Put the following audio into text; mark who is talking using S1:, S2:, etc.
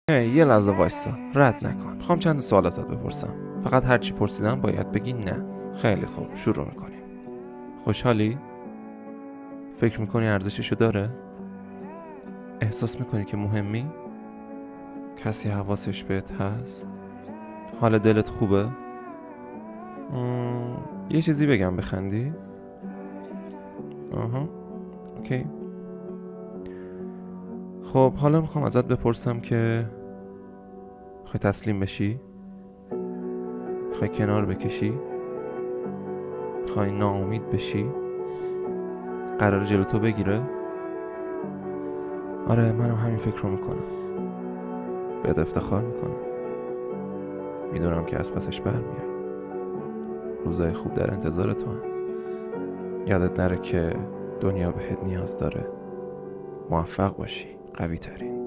S1: یه لحظه وایسا، رد نکن. میخوام چند سوال ازت بپرسم. فقط هرچی پرسیدم باید بگی نه. خیلی خوب، شروع میکنیم. خوشحالی؟ فکر میکنی ارزششو داره؟ احساس میکنی که مهمی؟ کسی حواسش بهت هست؟ حال دلت خوبه؟ یه چیزی بگم بخندی؟ آها، اوکی. خب حالا میخوام ازت بپرسم که میخوای تسلیم بشی؟ میخوای کنار بکشی؟ میخوای ناامید بشی؟ قرار جلو تو بگیره؟ آره، منم همین فکر رو میکنم. بهت افتخار میکنم. میدونم که از پسش برمیای. روزای خوب در انتظار تو هم. یادت نره که دنیا بهت نیاز داره. موفق باشی، قوی ترین.